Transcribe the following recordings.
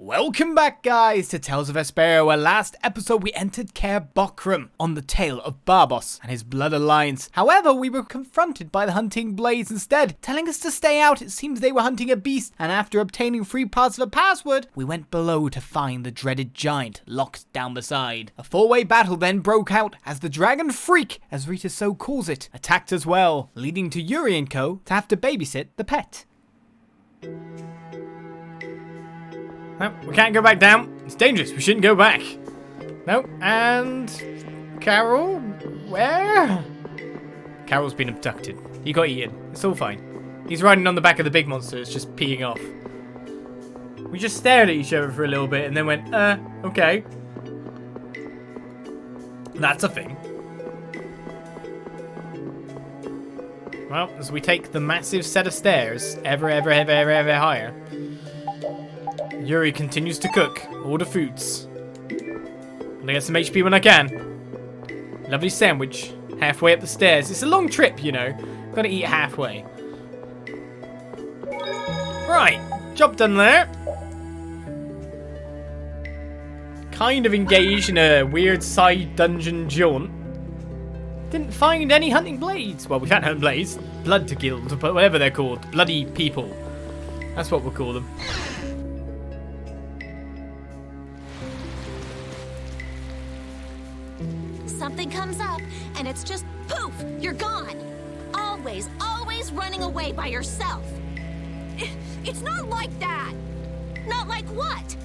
Welcome back, guys, to Tales of Vesperia, where last episode we entered Caer Bocram on the tale of Barbos and his blood alliance. However, we were confronted by the hunting blades instead, telling us to stay out. It seems they were hunting a beast, and after obtaining 3 parts of a password, we went below to find the dreaded giant locked down the side. A 4-way battle then broke out as the dragon freak, as Rita so calls it, attacked as well, leading to Yuri and co. to have to babysit the pet. No, we can't go back down. It's dangerous. We shouldn't go back. No, and Carol? Where? Carol's been abducted. He got eaten. It's all fine. He's riding on the back of the big monster. It's just peeing off. We just stared at each other for a little bit and then went, okay. That's a thing. Well, as we take the massive set of stairs ever higher, Yuri continues to cook all the foods. Gonna get some HP when I can. Lovely sandwich. Halfway up the stairs. It's a long trip, you know. Gotta eat halfway. Right. Job done there. Kind of engaged in a weird side dungeon jaunt. Didn't find any hunting blades. Well, we can't hunt blades. Blood to guild, but whatever they're called. Bloody people. That's what we'll call them. Something comes up, and it's just poof, you're gone. Always running away by yourself. It's not like that. Not like what?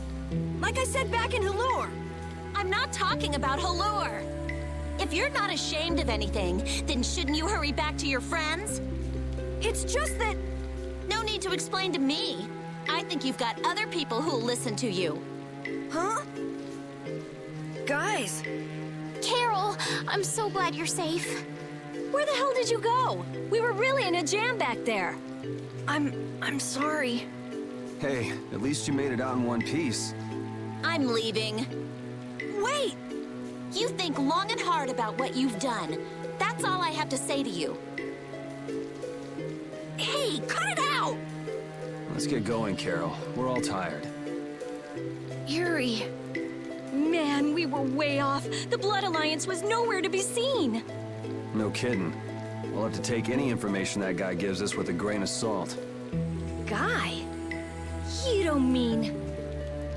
Like I said back in Heliord. I'm not talking about Heliord. If you're not ashamed of anything, then shouldn't you hurry back to your friends? It's just that... No need to explain to me. I think you've got other people who'll listen to you. Huh? Guys... Carol, I'm so glad you're safe. Where the hell did you go? We were really in a jam back there. I'm sorry. Hey, at least you made it out in one piece. I'm leaving. Wait! You think long and hard about what you've done. That's all I have to say to you. Hey, cut it out! Let's get going, Carol. We're all tired. Yuri. Man, we were way off. The Blood Alliance was nowhere to be seen. No kidding. We'll have to take any information that guy gives us with a grain of salt. Guy? You don't mean...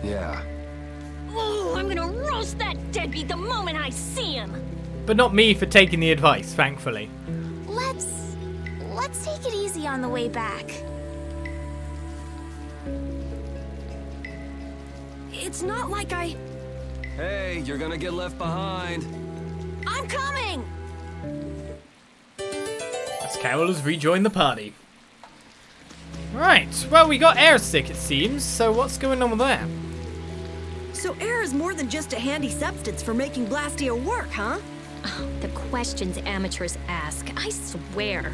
Yeah. Oh, I'm gonna roast that deadbeat the moment I see him! But not me for taking the advice, thankfully. Let's take it easy on the way back. It's not like I... Hey, you're gonna get left behind. I'm coming! As Carol has rejoined the party. Right, well, we got airsick, it seems, so what's going on with that? So air is more than just a handy substance for making Blastia work, huh? Oh, the questions amateurs ask, I swear.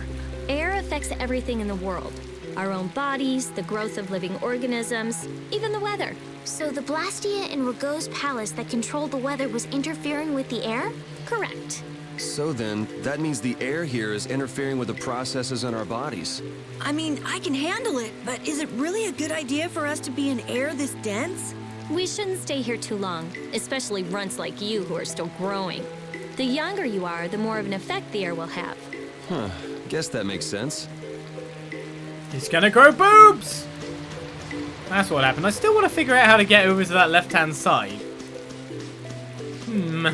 Air affects everything in the world. Our own bodies, the growth of living organisms, even the weather. So the Blastia in Rago's palace that controlled the weather was interfering with the air? Correct. So then, that means the air here is interfering with the processes in our bodies. I mean, I can handle it, but is it really a good idea for us to be in air this dense? We shouldn't stay here too long, especially runts like you who are still growing. The younger you are, the more of an effect the air will have. Huh, guess that makes sense. He's gonna grow boobs! That's what happened. I still want to figure out how to get over to that left-hand side. You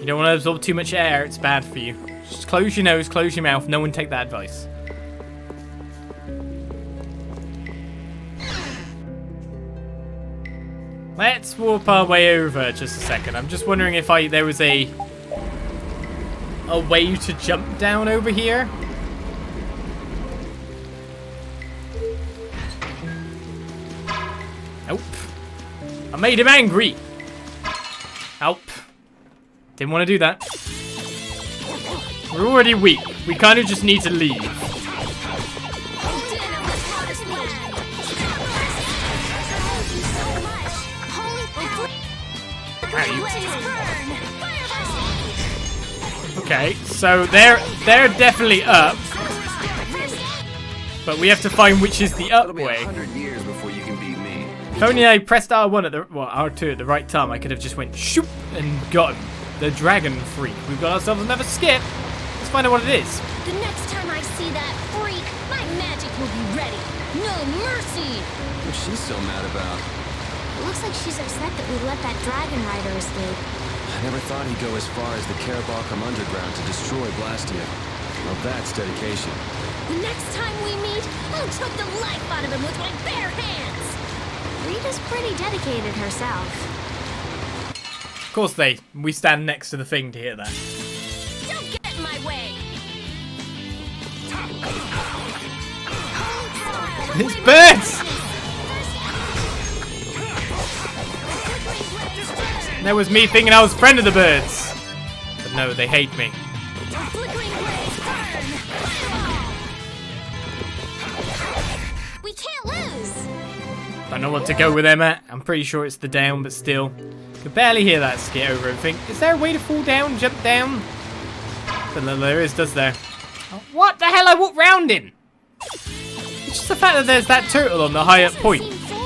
don't want to absorb too much air. It's bad for you. Just close your nose, close your mouth. No one take that advice. Let's warp our way over just a second. I'm just wondering if there was a way to jump down over here. Nope. I made him angry. Nope. Didn't want to do that. We're already weak. We kind of just need to leave. Okay, so they're definitely up. But we have to find which is the up It'll be way. 100 years before you can beat me. If only I pressed R1 at the R2 at the right time, I could have just went shoop and got him. The dragon freak. We've got ourselves another skip. Let's find out what it is. The next time I see that freak, my magic will be ready. No mercy! What's she so mad about? It looks like she's upset that we let that dragon rider escape. I never thought he'd go as far as the Carabocrum underground to destroy Blastia. Well, that's dedication. The next time we meet, I'll choke the life out of him with my bare hands! Rita's pretty dedicated herself. Of course we stand next to the thing to hear that. Don't get in my way! It's birds! That was me thinking I was a friend of the birds. But no, they hate me. We can't lose! Don't know what to go with them at. I'm pretty sure it's the down, but still. Could barely hear that skit over everything. Is there a way to fall down, jump down? Don't know there is, does there? Oh, what the hell? I walked round him! It's just the fact that there's that turtle on the high up point. Seems fair.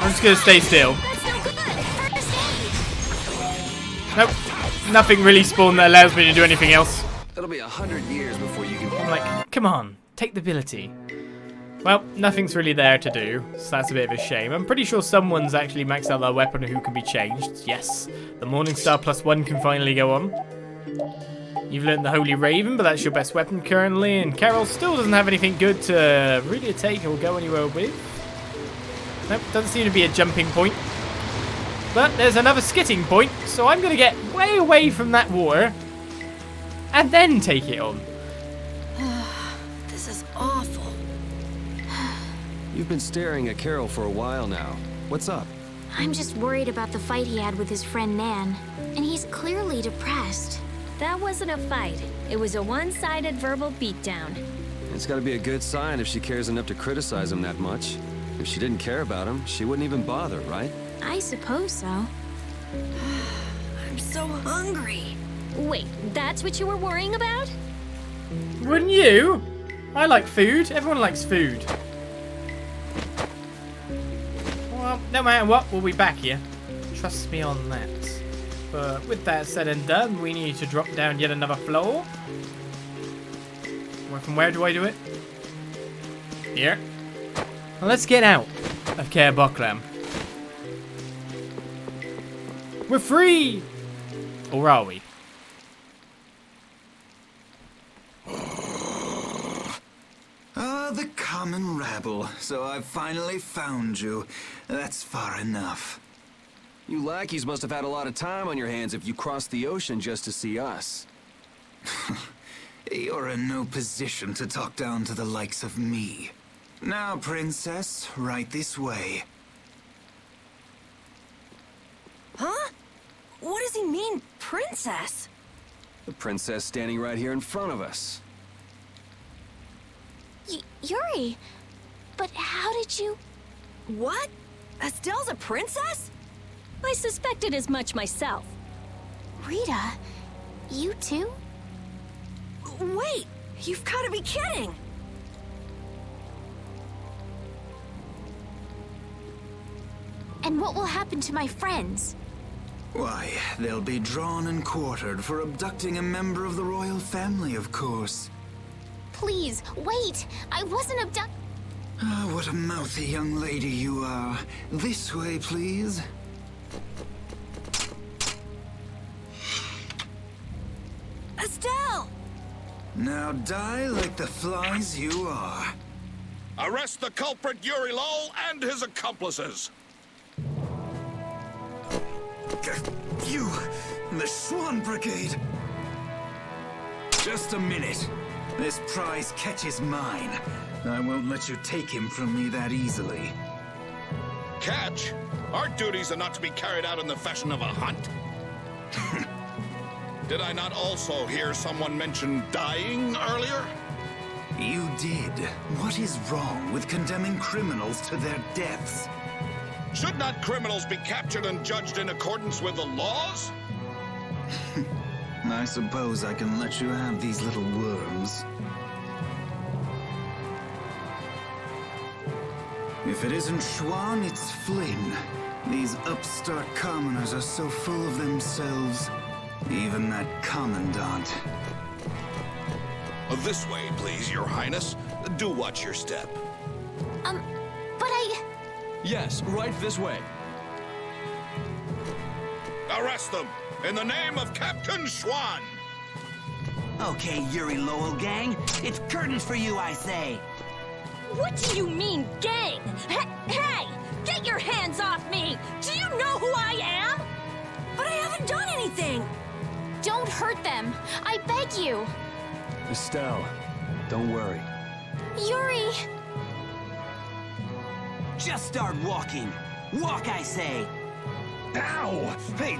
I'm just gonna stay still. That's no good! First aid! Nope. Nothing really spawned that allows me to do anything else. It'll be 100 years before you can... I'm like, come on, take the ability. Well, nothing's really there to do, so that's a bit of a shame. I'm pretty sure someone's actually maxed out their weapon who can be changed. Yes, the Morningstar +1 can finally go on. You've learned the Holy Raven, but that's your best weapon currently, and Carol still doesn't have anything good to really take or go anywhere with. Nope, doesn't seem to be a jumping point. But there's another skitting point, so I'm going to get way away from that water and then take it on. This is awful. You've been staring at Carol for a while now. What's up? I'm just worried about the fight he had with his friend Nan. And he's clearly depressed. That wasn't a fight. It was a one-sided verbal beatdown. It's gotta be a good sign if she cares enough to criticize him that much. If she didn't care about him, she wouldn't even bother, right? I suppose so. I'm so hungry. Wait, that's what you were worrying about? Wouldn't you? I like food. Everyone likes food. Well, no matter what, we'll be back here. Trust me on that. But with that said and done, we need to drop down yet another floor. From where do I do it? Here. Well, let's get out of Carabocrum. We're free! Or are we? The common rabble. So I've finally found you. That's far enough. You lackeys must have had a lot of time on your hands if you crossed the ocean just to see us. You're in no position to talk down to the likes of me. Now, princess, right this way. Huh? What does he mean, princess? The princess standing right here in front of us. Yuri, but how did you... What? Estelle's a princess? I suspected as much myself. Rita, you too? Wait, you've got to be kidding! And what will happen to my friends? Why, they'll be drawn and quartered for abducting a member of the royal family, of course. Please, wait! I wasn't abducted. Ah, what a mouthy young lady you are. This way, please. Estelle! Now die like the flies you are. Arrest the culprit Yuri Lowell and his accomplices. You, the Schawnn Brigade. Just a minute. This prize catches mine. I won't let you take him from me that easily. Catch? Our duties are not to be carried out in the fashion of a hunt. Did I not also hear someone mention dying earlier? You did. What is wrong with condemning criminals to their deaths? Should not criminals be captured and judged in accordance with the laws? I suppose I can let you have these little worms. If it isn't Schawnn, it's Flynn. These upstart commoners are so full of themselves. Even that commandant. This way, please, Your Highness. Do watch your step. But I... Yes, right this way. Arrest them, in the name of Captain Schawnn! Okay, Yuri Lowell gang, it's curtains for you, I say. What do you mean, gang? Hey! Get your hands off me! Do you know who I am? But I haven't done anything! Don't hurt them. I beg you. Estelle, don't worry. Yuri! Just start walking. Walk, I say. Ow! Hey,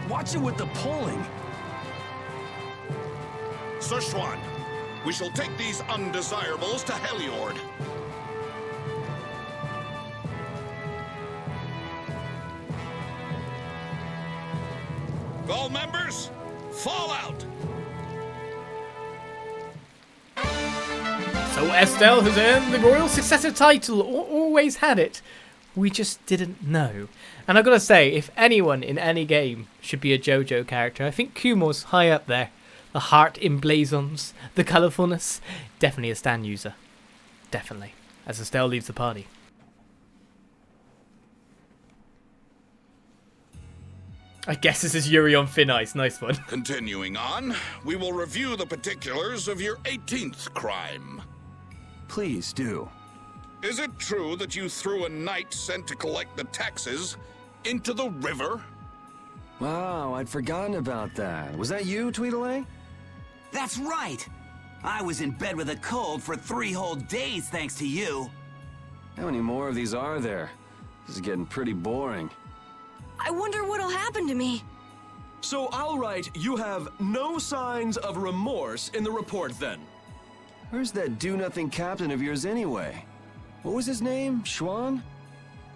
watch it with the pulling. Sir Schawnn, we shall take these undesirables to Heliord. All members, fall out! So Estelle has earned the royal successor title, or always had it. We just didn't know. And I've got to say, if anyone in any game should be a JoJo character, I think Cumore's high up there. The heart emblazons, the colourfulness. Definitely a Stan user. Definitely. As Estelle leaves the party. I guess this is Yuri on thin ice. Nice one. Continuing on, we will review the particulars of your 18th crime. Please do. Is it true that you threw a knight sent to collect the taxes into the river? Wow, I'd forgotten about that. Was that you, Tweedledee? That's right. I was in bed with a cold for 3 whole days thanks to you. How many more of these are there? This is getting pretty boring. I wonder what'll happen to me. So I'll write, you have no signs of remorse in the report then. Where's that do-nothing captain of yours anyway? What was his name? Schawnn?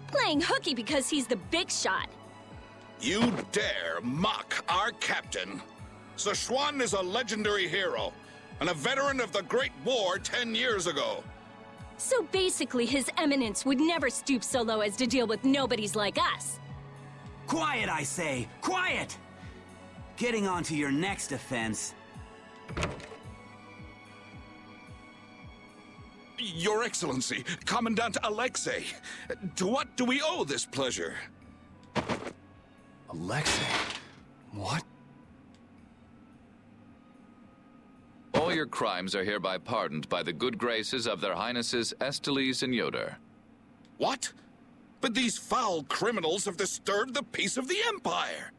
Playing hooky because he's the big shot. You dare mock our captain? Sir Schawnn is a legendary hero, and a veteran of the Great War 10 years ago. So basically, His Eminence would never stoop so low as to deal with nobodies like us. Quiet, I say. Quiet! Getting on to your next offense. Your Excellency, Commandant Alexei, to what do we owe this pleasure? Alexei? What? All your crimes are hereby pardoned by the good graces of their Highnesses Esteles and Yoder. What? But these foul criminals have disturbed the peace of the Empire.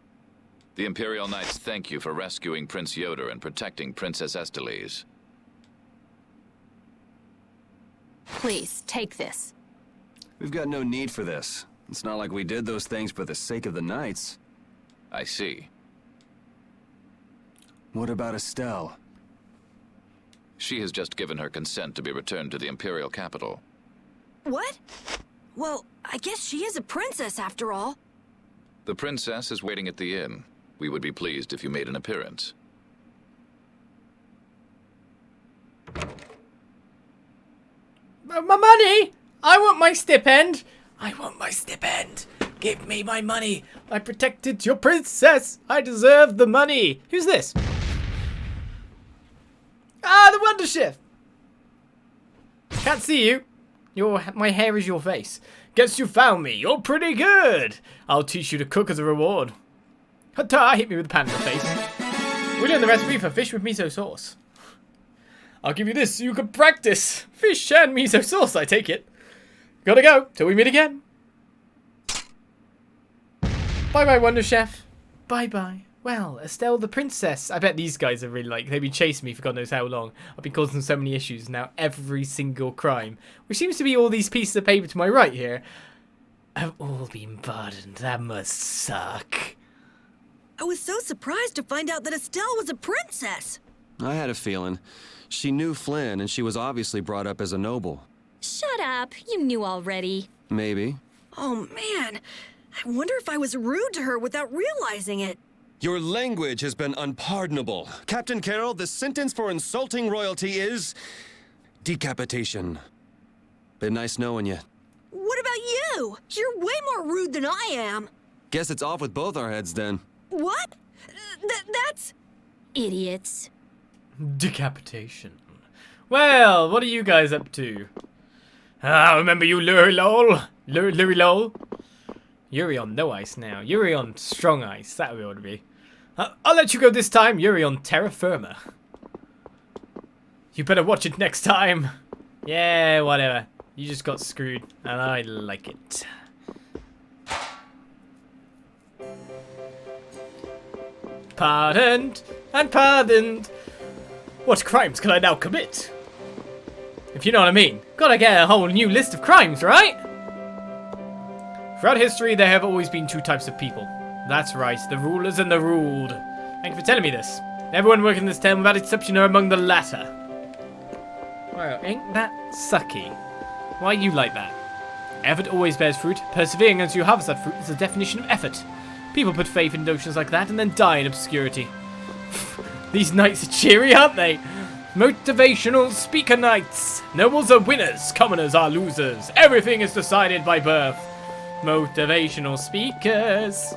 The Imperial Knights thank you for rescuing Prince Yoder and protecting Princess Esteles. Please, take this. We've got no need for this. It's not like we did those things for the sake of the Knights. I see. What about Estelle? She has just given her consent to be returned to the Imperial capital. What? Well, I guess she is a princess after all. The princess is waiting at the inn. We would be pleased if you made an appearance. My money! I want my stipend! I want my stipend! Give me my money! I protected your princess! I deserve the money! Who's this? Ah, the Wonder Chef! Can't see you. My hair is your face. Guess you found me. You're pretty good. I'll teach you to cook as a reward. Hata! Hit me with a pan in the face. We're doing the recipe for fish with miso sauce. I'll give you this so you can practice. Fish and miso sauce, I take it. Gotta go. Till we meet again. Bye-bye, Wonder Chef. Bye-bye. Well, Estelle the princess. I bet these guys are really like, they've been chasing me for God knows how long. I've been causing them so many issues now. Every single crime, which seems to be all these pieces of paper to my right here, have all been pardoned. That must suck. I was so surprised to find out that Estelle was a princess. I had a feeling. She knew Flynn, and she was obviously brought up as a noble. Shut up. You knew already. Maybe. Oh man, I wonder if I was rude to her without realizing it. Your language has been unpardonable. Captain Carroll, the sentence for insulting royalty is... decapitation. Been nice knowing you. What about you? You're way more rude than I am. Guess it's off with both our heads then. What? That's... Idiots. Decapitation. Well, what are you guys up to? Ah, remember you, Yuri lol? Yuri lol? Yuri on no ice now. Yuri on strong ice. That would ought to be. I'll let you go this time. Yuri on terra firma. You better watch it next time. Yeah, whatever. You just got screwed, and I like it. Pardoned and pardoned. What crimes can I now commit? If you know what I mean. Gotta get a whole new list of crimes, right? Throughout history, there have always been two types of people. That's right, the rulers and the ruled. Thank you for telling me this. Everyone working in this town, without exception, are among the latter. Wow, ain't that sucky? Why you like that? Effort always bears fruit. Persevering until you harvest that fruit is the definition of effort. People put faith in notions like that and then die in obscurity. These knights are cheery, aren't they? Motivational speaker knights. Nobles are winners, commoners are losers. Everything is decided by birth. Motivational speakers.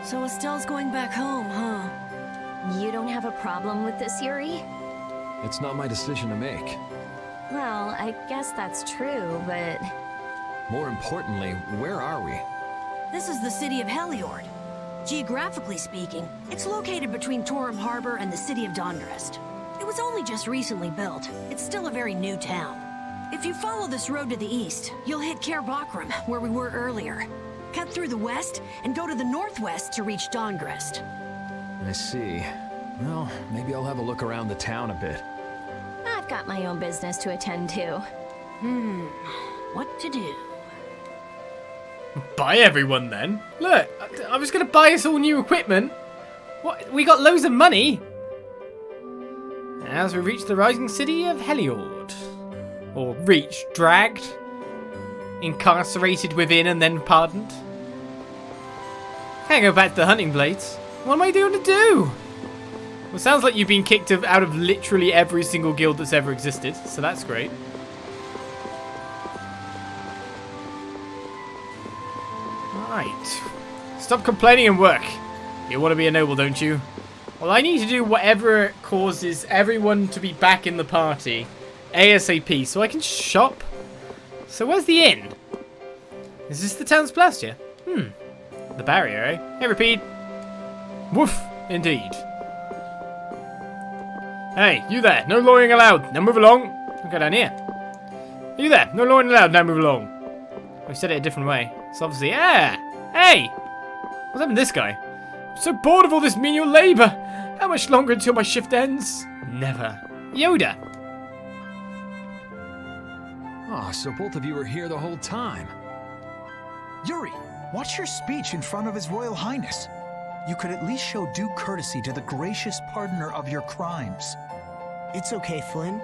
So Estelle's going back home, huh? You don't have a problem with this, Yuri? It's not my decision to make. Well, I guess that's true, but... More importantly, where are we? This is the city of Heliord. Geographically speaking, it's located between Torum Harbor and the city of Dongrest. It was only just recently built. It's still a very new town. If you follow this road to the east, you'll hit Caer Bocram, where we were earlier. Cut through the west and go to the northwest to reach Dongrest. I see. Well, maybe I'll have a look around the town a bit. I've got my own business to attend to. What to do? Buy everyone then. Look, I was gonna buy us all new equipment. What? We got loads of money. As we reach the rising city of Heliord. Or reach, dragged, incarcerated within and then pardoned. Can't go back to the hunting blades. What am I doing to do? Well, sounds like you've been kicked out of literally every single guild that's ever existed, so that's great. Right. Stop complaining and work. You want to be a noble, don't you? Well, I need to do whatever causes everyone to be back in the party ASAP so I can shop. So where's the inn? Is this the town's Blastia? The barrier, eh? Hey, repeat. Woof, indeed. Hey, you there. No lawyering allowed. Now move along. I'll go down here. You there. No lawyering allowed. Now move along. We said it a different way. It's obviously... Yeah! Hey! What's happened to this guy? I'm so bored of all this menial labor. How much longer until my shift ends? Never. Yoda. Oh, so both of you were here the whole time. Yuri, watch your speech in front of His Royal Highness. You could at least show due courtesy to the gracious pardoner of your crimes. It's okay, Flynn.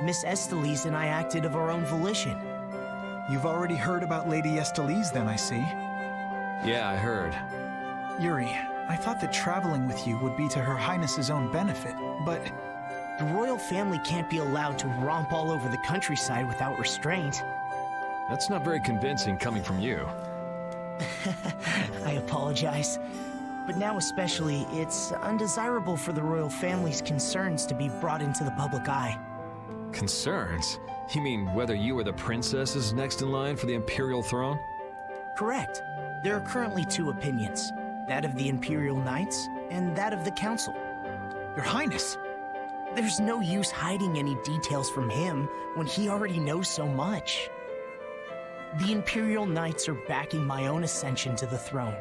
Miss Estelise and I acted of our own volition. You've already heard about Lady Estelise then, I see. Yeah, I heard. Yuri, I thought that traveling with you would be to Her Highness's own benefit, but... The royal family can't be allowed to romp all over the countryside without restraint. That's not very convincing coming from you. I apologize. But now especially, it's undesirable for the royal family's concerns to be brought into the public eye. Concerns? You mean whether you or the princess is next in line for the imperial throne? Correct. There are currently two opinions. That of the Imperial Knights, and that of the Council. Your Highness! There's no use hiding any details from him when he already knows so much. The Imperial Knights are backing my own ascension to the throne.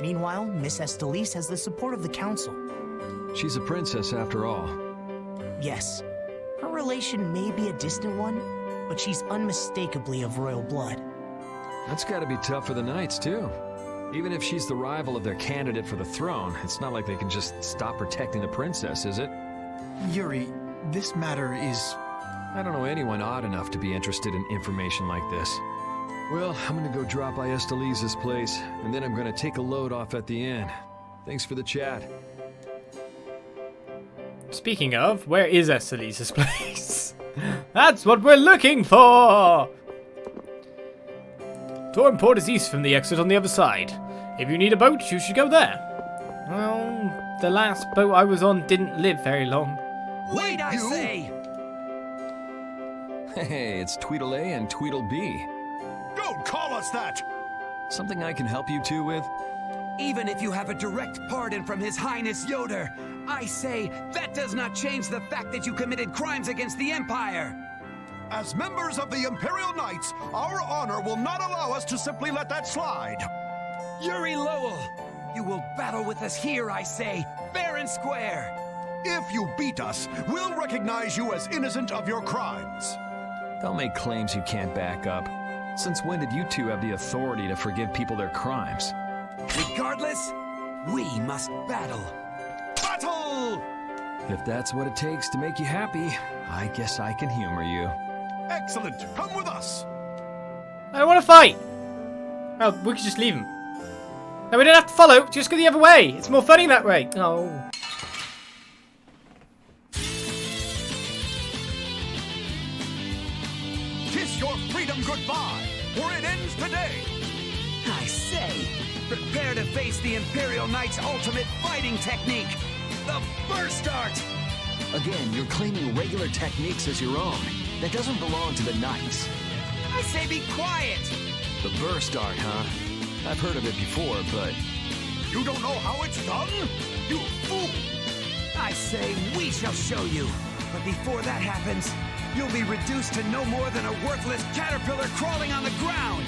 Meanwhile, Miss Estelise has the support of the Council. She's a princess after all. Yes. Her relation may be a distant one, but she's unmistakably of royal blood. That's gotta be tough for the Knights, too. Even if she's the rival of their candidate for the throne, it's not like they can just stop protecting the princess, is it? Yuri, this matter is... I don't know anyone odd enough to be interested in information like this. Well, I'm gonna go drop by Estelise's place, and then I'm gonna take a load off at the inn. Thanks for the chat. Speaking of, where is Estelise's place? That's what we're looking for! Torm Port is east from the exit on the other side. If you need a boat, you should go there. Well, the last boat I was on didn't live very long. Wait, I say! Hey, it's Tweedle-A and Tweedle-B. Don't call us that! Something I can help you two with? Even if you have a direct pardon from His Highness Yoder, I say that does not change the fact that you committed crimes against the Empire! As members of the Imperial Knights, our honor will not allow us to simply let that slide. Yuri Lowell, you will battle with us here, I say, fair and square! If you beat us, we'll recognize you as innocent of your crimes. Don't make claims you can't back up. Since when did you two have the authority to forgive people their crimes? Regardless, we must battle. Battle! If that's what it takes to make you happy, I guess I can humor you. Excellent. Come with us. I don't want to fight. Oh, we could just leave him. No, we don't have to follow. Just go the other way. It's more funny that way. Oh. Kiss your freedom goodbye, for it ends today. I say, prepare to face the Imperial Knight's ultimate fighting technique, the Burst Art! Again, you're claiming regular techniques as your own. That doesn't belong to the Knights. I say be quiet! The Burst Art, huh? I've heard of it before, but... You don't know how it's done? You fool! I say we shall show you. But before that happens, you'll be reduced to no more than a worthless caterpillar crawling on the ground!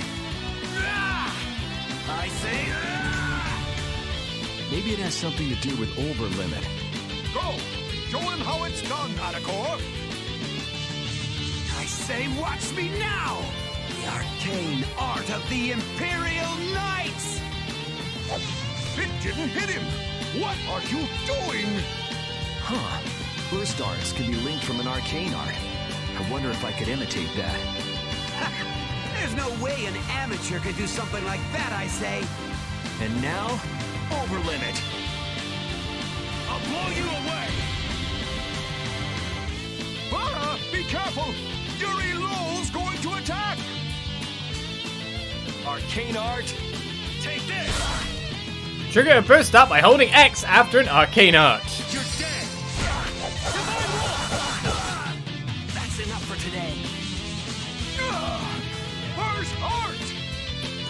I say... Maybe it has something to do with Overlimit. Go! Show him how it's done, Atacor! I say watch me now! The arcane art of the Imperial Knights! It didn't hit him! What are you doing? Huh. Burst arts can be linked from an arcane art. I wonder if I could imitate that. There's no way an amateur could do something like that, I say. And now, Overlimit. I'll blow you away! Ah! Be careful! Yuri Lowell's going to attack! Arcane art, take this! Trigger a burst up by holding X after an arcane art. You're dead! That's enough for today. Where's art?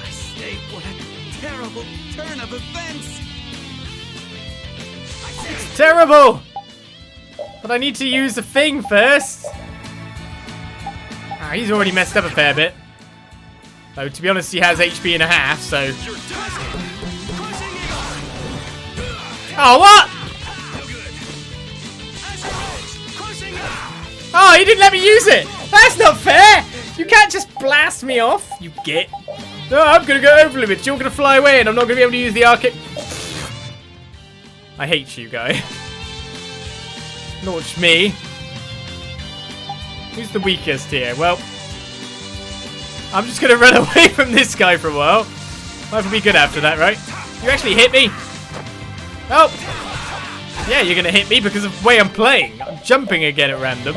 I say, what a terrible turn of events! It's terrible! But I need to use the thing first. Ah, he's already messed up a fair bit. Though, to be honest, he has HP and a half, so... Oh, what? Oh, he didn't let me use it! That's not fair! You can't just blast me off, you git. No, I'm gonna go over limits. You're gonna fly away and I'm not gonna be able to use the arcade. I hate you, guy. Launch me. Who's the weakest here? Well, I'm just gonna run away from this guy for a while. Might be good after that, right? You actually hit me. Oh! Yeah, you're gonna hit me because of the way I'm playing. I'm jumping again at random.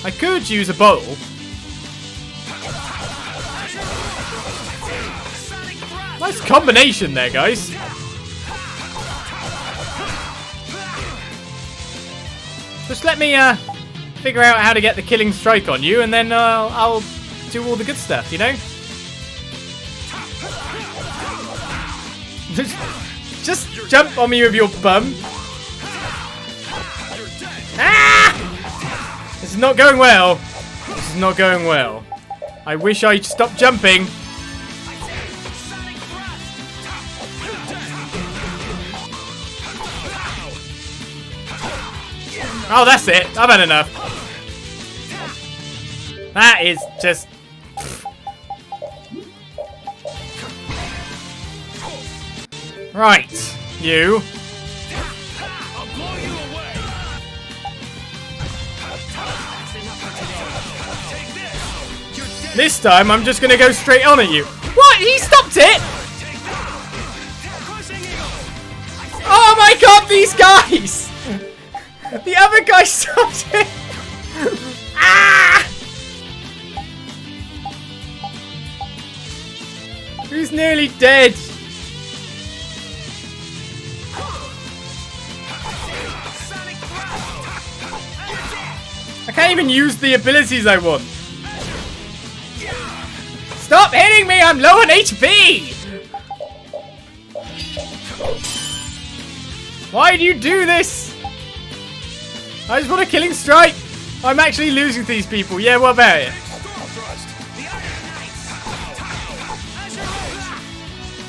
I could use a bowl. Nice combination there, guys. Just let me figure out how to get the killing strike on you, and then I'll do all the good stuff, you know? Just jump on me with your bum. Ah! This is not going well. This is not going well. I wish I'd stop jumping. Oh, that's it. I've had enough. That is just... Right, you. This time, I'm just gonna go straight on at you. What? He stopped it? Oh my god, these guys! The other guy stopped it! Ah! Who's nearly dead? I can't even use the abilities I want. Stop hitting me! I'm low on HP! Why do you do this? I just want a killing strike. I'm actually losing to these people. Yeah, what about it?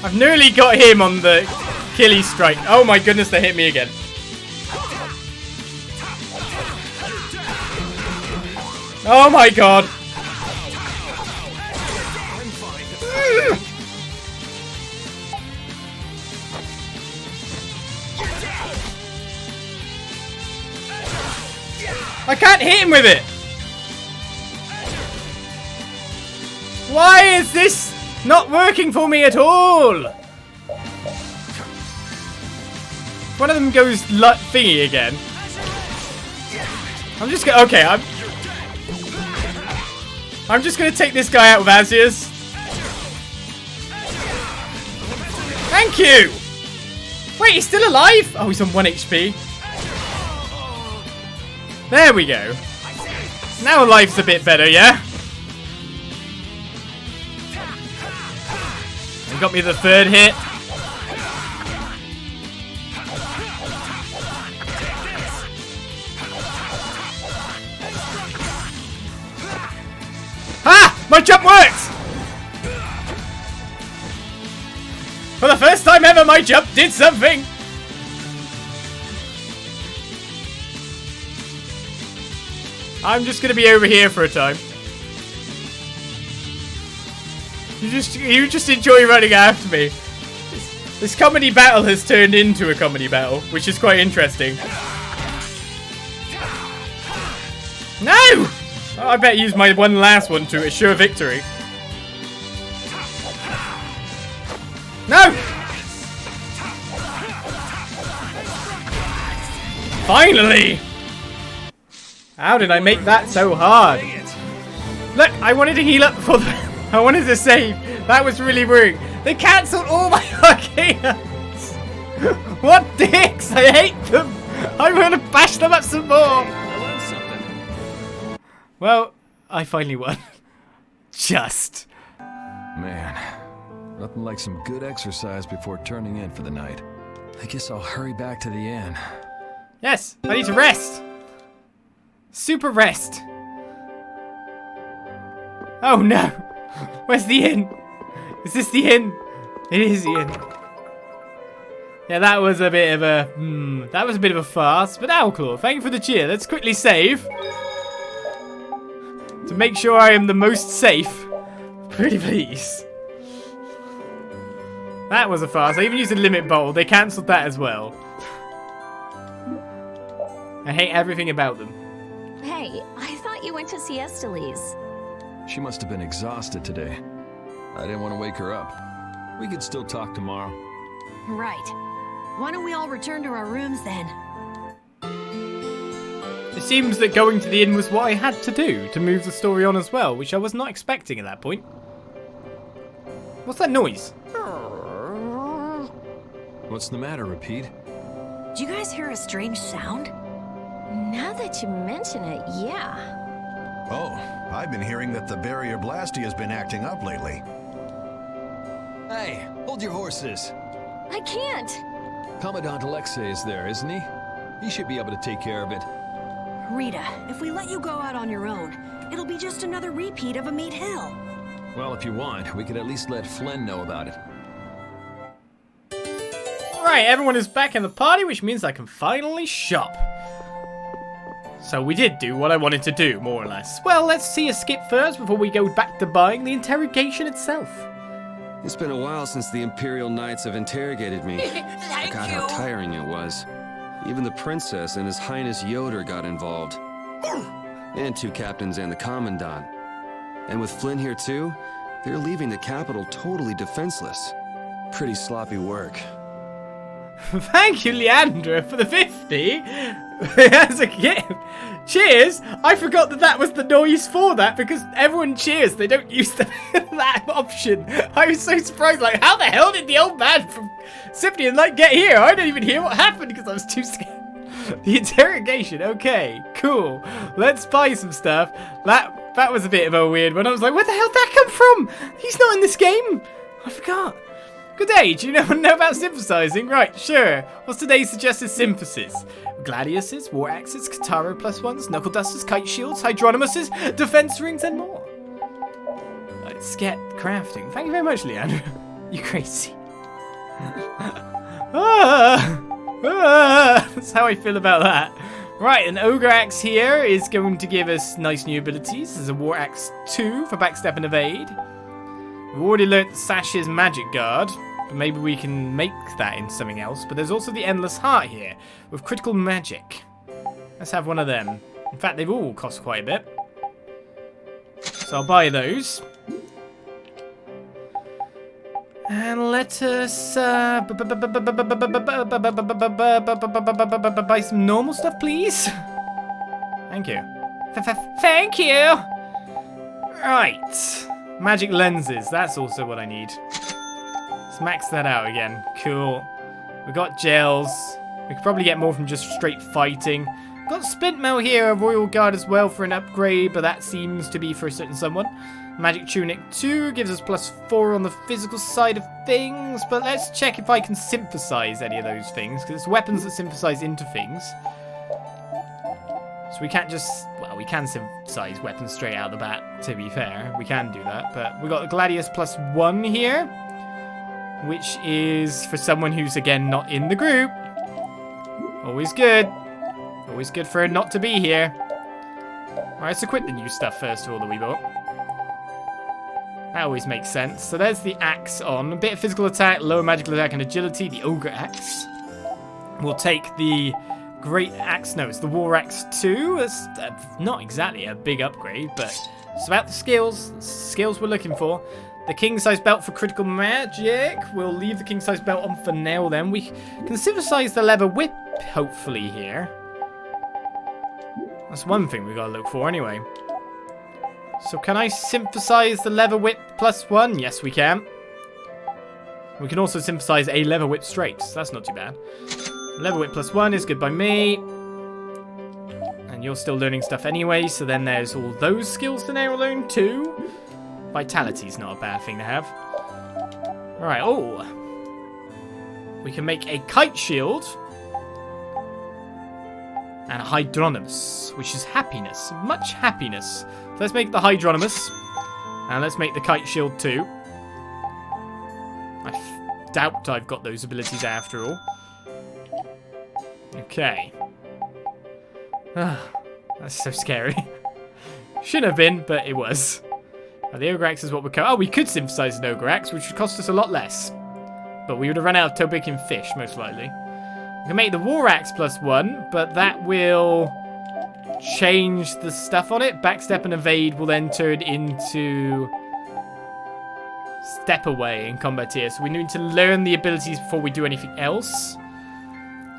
I've nearly got him on the killing strike. Oh my goodness, they hit me again. Oh my god. I can't hit him with it. Why is this not working for me at all? One of them goes thingy again. I'm just gonna. Okay, I'm just gonna take this guy out with Aziers. Thank you. Wait, he's still alive? Oh, he's on 1 HP. There we go. Now life's a bit better, yeah? He got me the 3rd hit. Ah! My jump works! For the first time ever, my jump did something! I'm just gonna be over here for a time. You just enjoy running after me. This comedy battle has turned into a comedy battle, which is quite interesting. No! Oh, I better use my one last one to assure victory. No! Finally! How did I make that so hard? Look, I wanted to heal up before I wanted to save. That was really rude. They cancelled all my arcanes. What dicks! I hate them. I'm gonna bash them up some more. Well, I finally won. Just. Man, nothing like some good exercise before turning in for the night. I guess I'll hurry back to the inn. Yes, I need to rest. Super rest. Oh no! Where's the inn? Is this the inn? It is the inn. Yeah, that was a bit of a that was a bit of a farce. But Owlclaw, thank you for the cheer. Let's quickly save to make sure I am the most safe. Pretty please. That was a farce. I even used a limit bowl. They cancelled that as well. I hate everything about them. Hey, I thought you went to see Esteliz. She must have been exhausted today. I didn't want to wake her up. We could still talk tomorrow. Right. Why don't we all return to our rooms then? It seems that going to the inn was what I had to do to move the story on as well, which I was not expecting at that point. What's that noise? What's the matter, Repeat? Did you guys hear a strange sound? Now that you mention it, yeah. Oh, I've been hearing that the Barrier Blastia has been acting up lately. Hey, hold your horses. I can't. Commandant Alexei is there, isn't he? He should be able to take care of it. Rita, if we let you go out on your own, it'll be just another repeat of Meat Hill. Well, if you want, we could at least let Flynn know about it. Right, everyone is back in the party, which means I can finally shop. So we did do what I wanted to do, more or less. Well, let's see a skip first before we go back to buying the interrogation itself. It's been a while since the Imperial Knights have interrogated me. I forgot how tiring it was. Even the princess and His Highness Yuri got involved. And 2 captains and the commandant. And with Flynn here too, they're leaving the capital totally defenseless. Pretty sloppy work. Thank you, Leandra, for the 50. As a gift. Cheers. I forgot that was the noise for that because everyone cheers. They don't use that option. I was so surprised. Like, how the hell did the old man from Symphony of Night get here? I don't even hear what happened because I was too scared. The interrogation. Okay, cool. Let's buy some stuff. That was a bit of a weird one. I was like, where the hell did that come from? He's not in this game. I forgot. Good day, do you know about synthesizing? Right, sure. What's today's suggested synthesis? Gladiuses, war axes, katara +1s, knuckle dusters, kite shields, hydronymuses, defense rings, and more. Let's get crafting. Thank you very much, Leandra. You crazy. That's how I feel about that. Right, an ogre axe here is going to give us nice new abilities. There's a war axe 2 for backstep and evade. We've already learnt Sash's magic guard, but maybe we can make that into something else. But there's also the endless heart here with critical magic. Let's have one of them. In fact, they've all cost quite a bit. So I'll buy those. And let us buy some normal stuff, please. Thank you. Thank you. Right. Magic lenses. That's also what I need. Let's max that out again. Cool. We got gels. We could probably get more from just straight fighting. Got splint mail here, a royal guard as well for an upgrade, but that seems to be for a certain someone. Magic tunic 2 gives us +4 on the physical side of things, but let's check if I can synthesize any of those things, because it's weapons that synthesize into things. So we can't just, well, we can synthesize weapons straight out of the bat, to be fair. We can do that, but we got the Gladius +1 here, which is for someone who's, again, not in the group. Always good. Always good for her not to be here. Alright, let's equip the new stuff first of all that we bought. That always makes sense. So there's the axe on. A bit of physical attack, lower magical attack and agility. The ogre axe. We'll take the great axe. No, it's the war axe 2. It's not exactly a big upgrade, but it's about the skills. The skills we're looking for. The king-size belt for critical magic. We'll leave the king-size belt on for now then. We can synthesize the leather whip, hopefully, here. That's one thing we've got to look for anyway. So can I synthesize the leather whip +1? Yes, we can. We can also synthesize a leather whip straight. So that's not too bad. Leather whip +1 is good by me. And you're still learning stuff anyway. So then there's all those skills to now learn too. Vitality's not a bad thing to have. Alright, oh. We can make a kite shield. And a hydronymus, which is happiness. Much happiness. So let's make the hydronymus. And let's make the kite shield too. I doubt I've got those abilities after all. Okay. That's so scary. Shouldn't have been, but it was. The ogre axe is what we're oh, we could synthesize an ogre axe, which would cost us a lot less. But we would have run out of Tobican fish, most likely. We can make the war axe +1, but that will change the stuff on it. Backstep and evade will then turn into step away in combat here. So we need to learn the abilities before we do anything else.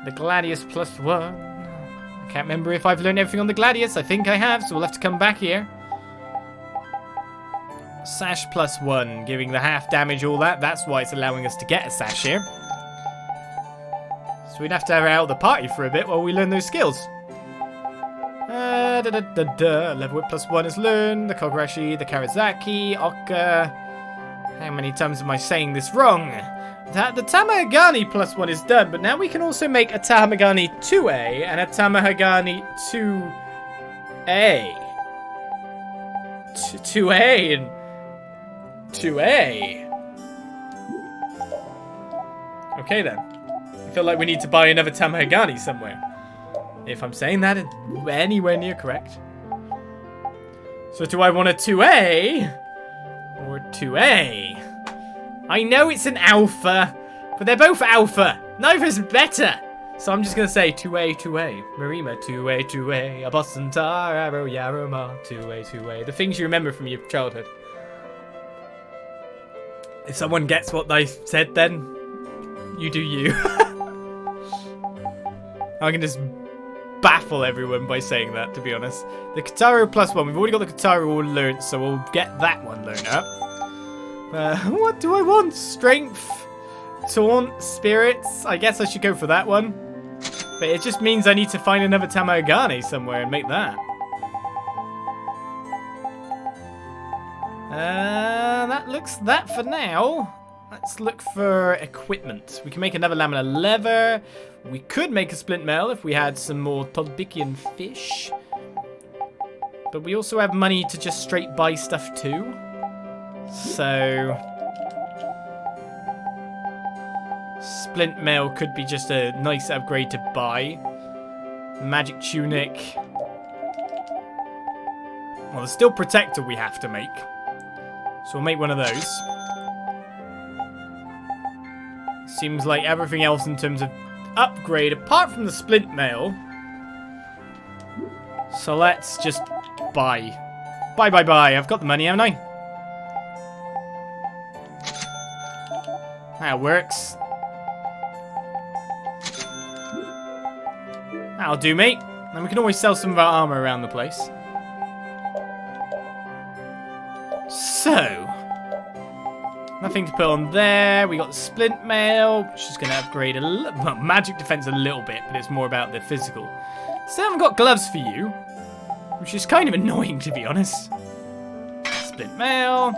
The Gladius +1. I can't remember if I've learned everything on the Gladius. I think I have, so we'll have to come back here. Sash +1, giving the half damage, all that. That's why it's allowing us to get a sash here. So we'd have to have her out of the party for a bit while we learn those skills. Level whip +1 is learned. The Kogarashi, the Karazaki, Oka. How many times am I saying this wrong? The Tamahagani +1 is done, but now we can also make a Tamahagani 2A and a Tamahagani 2A. 2A and 2A. Okay then. I feel like we need to buy another Tamahagani somewhere. If I'm saying that anywhere near correct. So do I want a 2A? Or 2A? I know it's an alpha, but they're both alpha. Neither's better. So I'm just going to say 2A, 2A. Marima, 2A, 2A. A Boston Tar, Arrow, Yarama, 2A, 2A. The things you remember from your childhood. If someone gets what they said, then you do you. I can just baffle everyone by saying that, to be honest. The Kataru +1. We've already got the Kataru all learnt, so we'll get that one learnt up. What do I want? Strength, Taunt, Spirits. I guess I should go for that one. But it just means I need to find another Tamagane somewhere and make that. That looks that for now. Let's look for equipment. We can make another laminar lever. We could make a splint mail if we had some more Tolbikian fish. But we also have money to just straight buy stuff too. So splint mail could be just a nice upgrade to buy. Magic tunic. Well, there's still protector we have to make. So we'll make one of those. Seems like everything else in terms of upgrade, apart from the splint mail. So let's just buy. Buy. I've got the money, haven't I? That works. That'll do, mate. And we can always sell some of our armor around the place. So, nothing to put on there. We got the splint mail, which is going to upgrade well, magic defense a little bit, but it's more about the physical. Still haven't got gloves for you, which is kind of annoying, to be honest. Splint mail.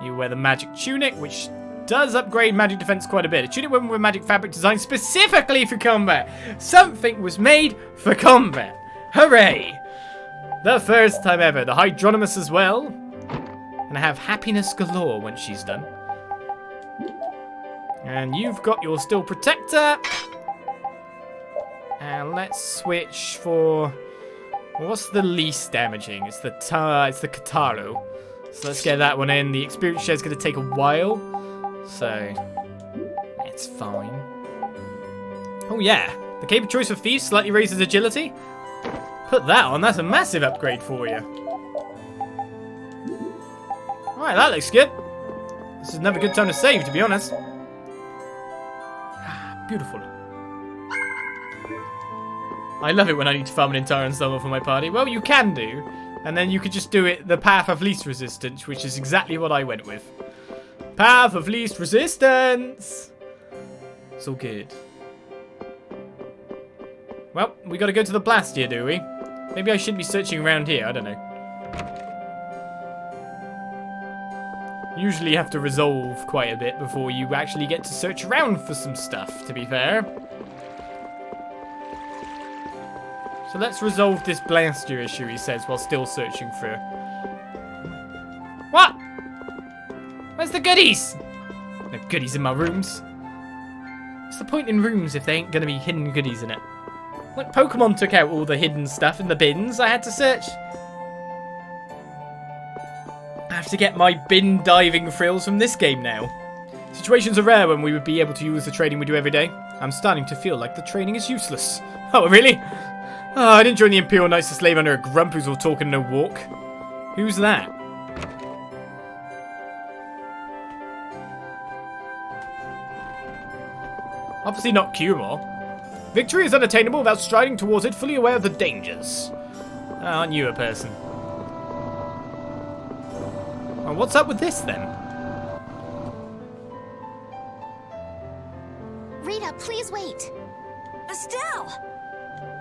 You wear the magic tunic, which does upgrade magic defense quite a bit. A tunic woven with magic fabric designed specifically for combat. Something was made for combat. Hooray! The first time ever. The Hydronimus as well. And I have happiness galore when she's done. And you've got your Steel Protector. And let's switch for... what's the least damaging? It's the Kataru. So let's get that one in. The experience share is going to take a while. So, it's fine. Oh yeah. The Cape of Choice for Thieves slightly raises agility. Put that on. That's a massive upgrade for you. Alright, that looks good. This is never a good time to save, to be honest. Beautiful. I love it when I need to farm an entire ensemble for my party. Well, you can do. And then you could just do it the path of least resistance, which is exactly what I went with. Path of least resistance. It's all good. Well, we got to go to the Blastia, do we? Maybe I shouldn't be searching around here. I don't know. Usually you have to resolve quite a bit before you actually get to search around for some stuff, to be fair. So let's resolve this Blastia issue, he says, while still searching for... What? Where's the goodies? No goodies in my rooms. What's the point in rooms if they ain't gonna be hidden goodies in it? When Pokemon took out all the hidden stuff in the bins, I had to search. I have to get my bin diving thrills from this game now. Situations are rare when we would be able to use the training we do every day. I'm starting to feel like the training is useless. Oh, really? Oh, I didn't join the Imperial Knights to slave under a grump who's all talk and no walk. Who's that? Obviously not Cumore. Victory is unattainable without striding towards it, fully aware of the dangers. Aren't you a person? Well, what's up with this, then? Rita, please wait. Estelle!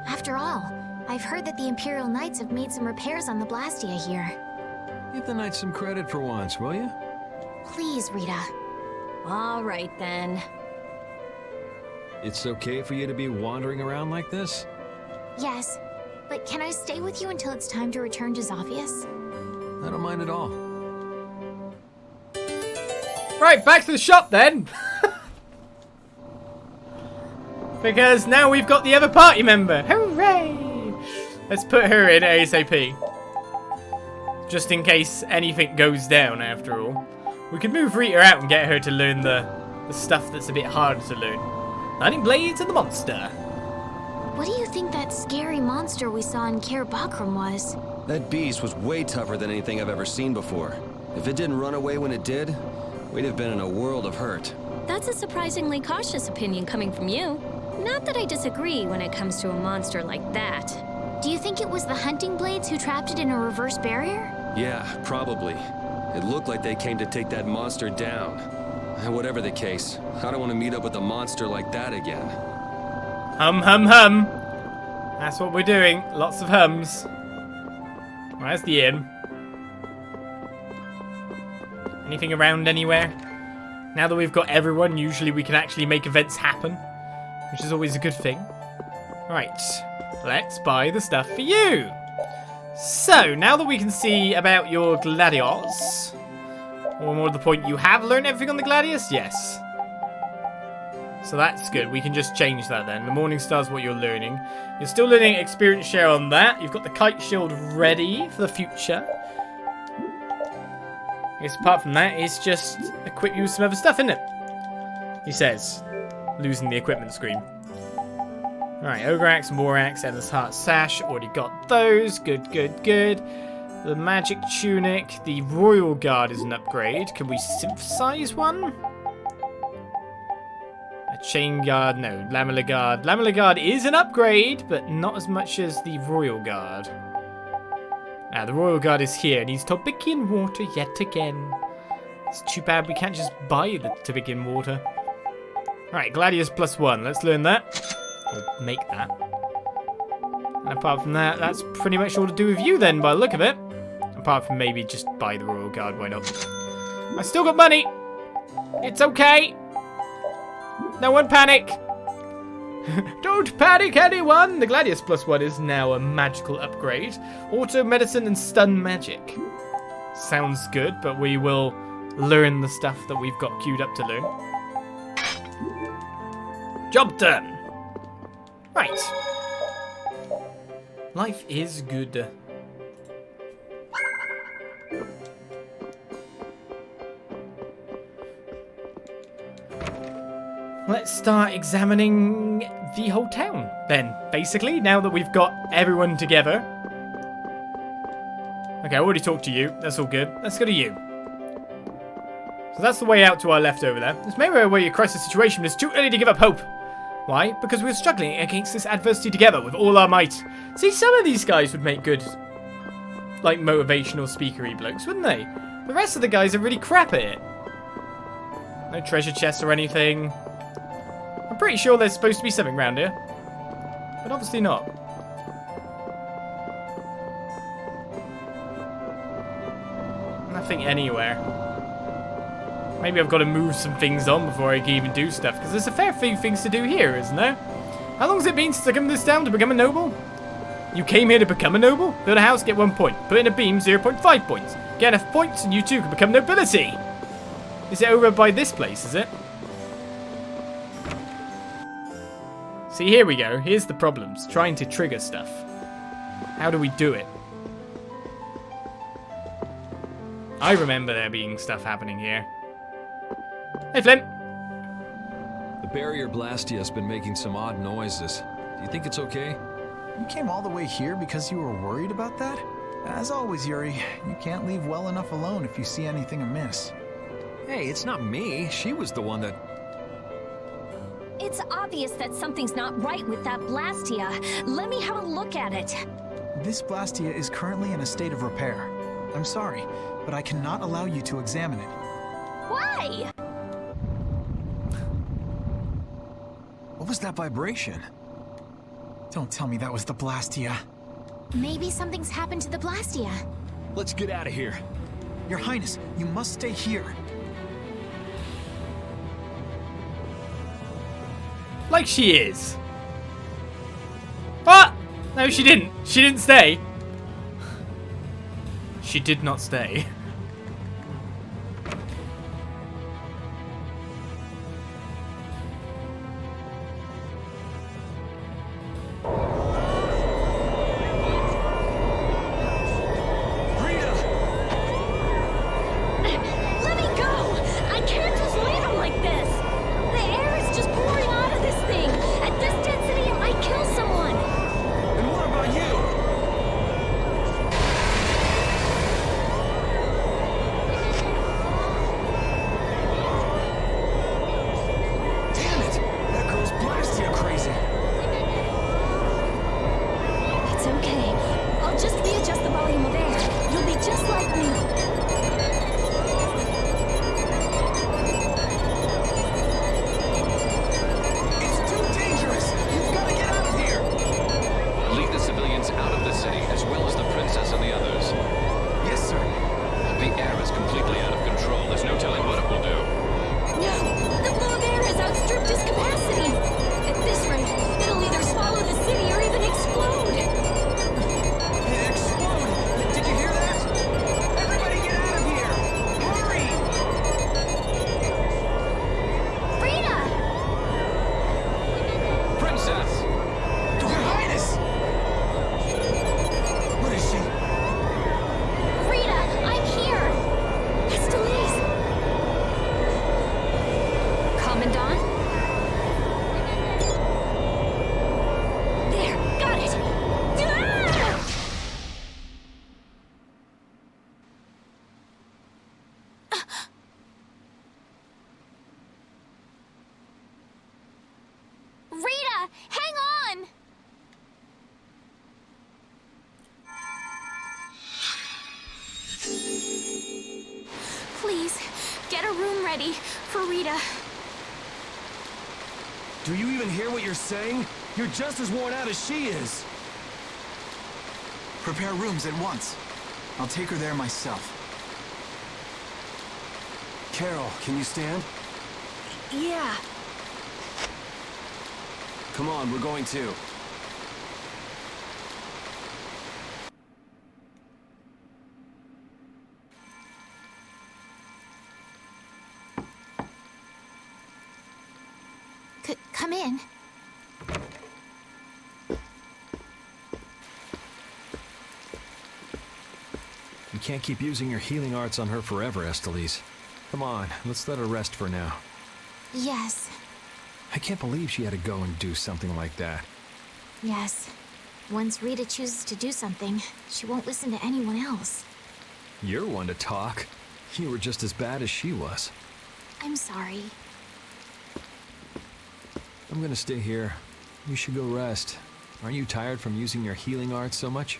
After all, I've heard that the Imperial Knights have made some repairs on the Blastia here. Give the Knights some credit for once, will you? Please, Rita. All right, then. It's okay for you to be wandering around like this? Yes, but can I stay with you until it's time to return to Zophius? I don't mind at all. Right, back to the shop then. Because now we've got the other party member. Hooray! Let's put her in ASAP. Just in case anything goes down after all. We could move Rita out and get her to learn the stuff that's a bit harder to learn. Lightning Blades and the monster. What do you think that scary monster we saw in Caer Bockrem was? That beast was way tougher than anything I've ever seen before. If it didn't run away when it did, we'd have been in a world of hurt. That's a surprisingly cautious opinion coming from you. Not that I disagree when it comes to a monster like that. Do you think it was the hunting blades who trapped it in a reverse barrier? Yeah, probably. It looked like they came to take that monster down. Whatever the case, I don't want to meet up with a monster like that again. Hum, hum, hum. That's what we're doing. Lots of hums. Where's the inn? Anything around anywhere? Now that we've got everyone, usually we can actually make events happen, which is always a good thing. Right, let's buy the stuff for you. So, now that we can see about your gladios, or more to the point, you have learned everything on the gladius? Yes. So that's good. We can just change that then. The Morning Star's what you're learning. You're still learning experience share on that. You've got the kite shield ready for the future. I guess apart from that, it's just equip you with some other stuff, isn't it? He says, losing the equipment screen. Alright, Ogre Axe, War Axe, Endless Heart Sash. Already got those. Good, good, good. The Magic Tunic. The Royal Guard is an upgrade. Can we synthesize one? A Chain Guard, no. Lamellar Guard. Lamellar Guard is an upgrade, but not as much as the Royal Guard. Ah, the Royal Guard is here. Needs Tobickian water yet again. It's too bad we can't just buy the Tobickian water. Alright, Gladius +1. Let's learn that. Or make that. And apart from that, that's pretty much all to do with you then, by the look of it. Apart from maybe just buy the Royal Guard, why not? I still got money. It's okay. No one panic. Don't panic, anyone! The Gladius +1 is now a magical upgrade. Auto medicine and stun magic. Sounds good, but we will learn the stuff that we've got queued up to learn. Job done! Right. Life is good. Let's start examining the whole town, then, basically, now that we've got everyone together. Okay, I already talked to you. That's all good. Let's go to you. So that's the way out to our left over there. This may be a crisis situation, but it's too early to give up hope. Why? Because we're struggling against this adversity together with all our might. See, some of these guys would make good, like, motivational speakery blokes, wouldn't they? The rest of the guys are really crap at it. No treasure chests or anything. I'm pretty sure there's supposed to be something around here. But obviously not. Nothing anywhere. Maybe I've got to move some things on before I can even do stuff, because there's a fair few things to do here, isn't there? How long has it been since I come to this town to become a noble? You came here to become a noble? Build a house, get 1 point. Put in a beam, 0.5 points. Get enough points and you too can become nobility. Is it over by this place, is it? See, here we go. Here's the problems. Trying to trigger stuff. How do we do it? I remember there being stuff happening here. Hey, Flint. The Barrier Blastia has been making some odd noises. Do you think it's okay? You came all the way here because you were worried about that? As always, Yuri, you can't leave well enough alone if you see anything amiss. Hey, it's not me. She was the one that... It's obvious that something's not right with that Blastia. Let me have a look at it. This Blastia is currently in a state of repair. I'm sorry, but I cannot allow you to examine it. Why? What was that vibration? Don't tell me that was the Blastia. Maybe something's happened to the Blastia. Let's get out of here. Your Highness, you must stay here. Like she is. What? No, she didn't. She didn't stay. She did not stay. Let me go! I can't just leave him like this! The air is just pouring out of this thing! Just readjust the volume of air. You'll be just like me. It's too dangerous! You've got to get out of here! Lead the civilians out of the city, as well as the princess and the others. Yes, sir. The air is completely out of control. There's no telling what it will do. No! The flow of air has outstripped its capacity! At this rate, it'll either swallow the city or even explode! It exploded! Did you hear that? Everybody get out of here! Hurry! Rita! Princess! Your Highness! What is she? Rita, I'm here! Esteliz! Commandant? There, got it! Ah! Rita, hang on! Please, get a room ready for Rita. Do you even hear what you're saying? You're just as worn out as she is. Prepare rooms at once. I'll take her there myself. Carol, can you stand? Yeah. Come on, we're going too. Come in. You can't keep using your healing arts on her forever, Esteliz. Come on, let's let her rest for now. Yes. I can't believe she had to go and do something like that. Yes. Once Rita chooses to do something, she won't listen to anyone else. You're one to talk. You were just as bad as she was. I'm sorry. I'm gonna stay here. You should go rest. Aren't you tired from using your healing arts so much?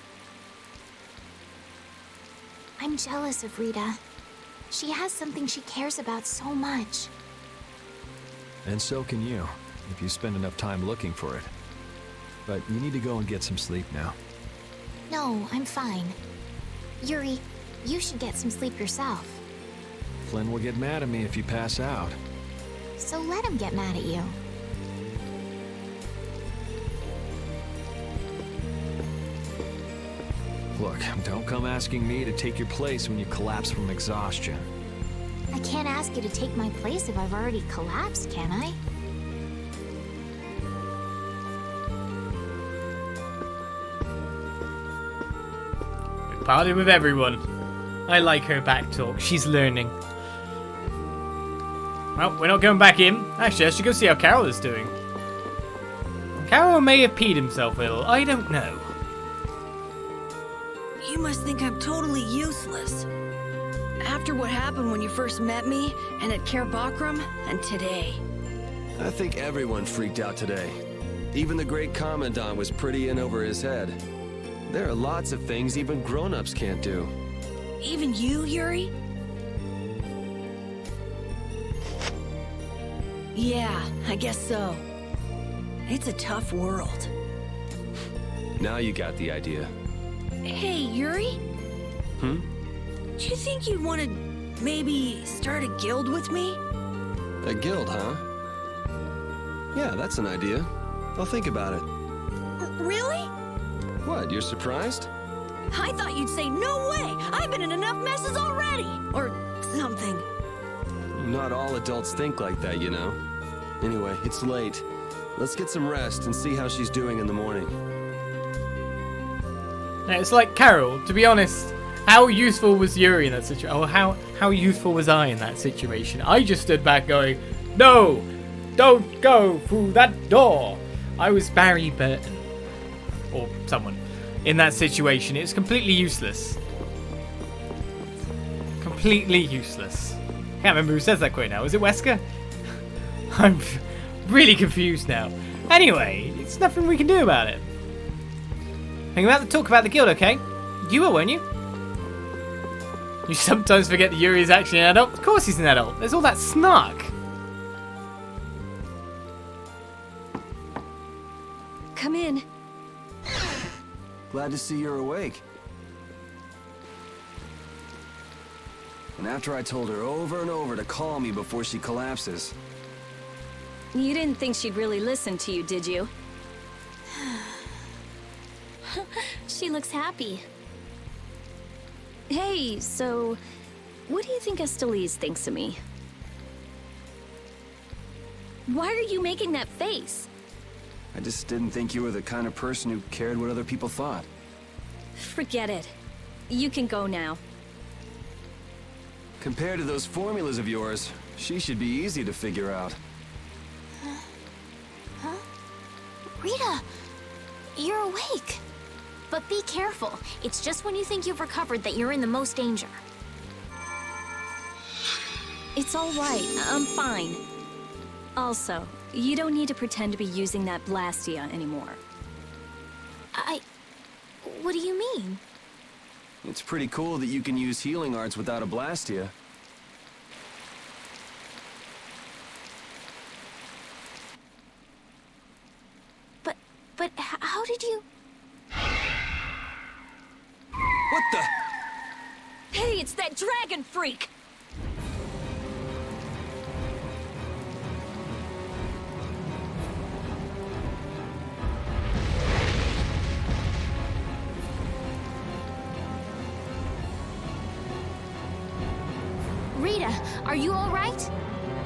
I'm jealous of Rita. She has something she cares about so much. And so can you, if you spend enough time looking for it. But you need to go and get some sleep now. No, I'm fine. Yuri, you should get some sleep yourself. Flynn will get mad at me if you pass out. So let him get mad at you. Look, don't come asking me to take your place when you collapse from exhaustion. I can't ask you to take my place if I've already collapsed, can I? We party with everyone. I like her back talk. She's learning. Well, we're not going back in. Actually, I should go see how Carol is doing. Carol may have peed himself a little. I don't know. You must think I'm totally useless. After what happened when you first met me, and at Caer Bakram, and today. I think everyone freaked out today. Even the great Commandant was pretty in over his head. There are lots of things even grown-ups can't do. Even you, Yuri? Yeah, I guess so. It's a tough world. Now you got the idea. Hey, Yuri? Hmm? Do you think you'd want to maybe start a guild with me? A guild, huh? Yeah, that's an idea. I'll think about it. Really? What, you're surprised? I thought you'd say, no way! I've been in enough messes already! Or something. Not all adults think like that, you know. Anyway, it's late. Let's get some rest and see how she's doing in the morning. It's like Carol, to be honest. How useful was Yuri in that situation? Or how useful was I in that situation? I just stood back going, no, don't go through that door. I was Barry Burton. Or someone. In that situation. It's completely useless. Completely useless. Can't remember who says that quote now. Is it Wesker? I'm really confused now. Anyway, it's nothing we can do about it. Hang about to talk about the guild, okay? You will, won't you? You sometimes forget that Yuri is actually an adult. Of course he's an adult. There's all that snark. Come in. Glad to see you're awake. And after I told her over and over to call me before she collapses. You didn't think she'd really listen to you, did you? She looks happy. Hey, so what do you think Esteliz thinks of me? Why are you making that face? I just didn't think you were the kind of person who cared what other people thought. Forget it. You can go now. Compared to those formulas of yours, she should be easy to figure out. Huh? Rita, you're awake. But be careful. It's just when you think you've recovered that you're in the most danger. It's all right. I'm fine. Also, you don't need to pretend to be using that Blastia anymore. What do you mean? It's pretty cool that you can use healing arts without a Blastia. But how did you... What the? Hey, it's that dragon freak! Rita, are you all right?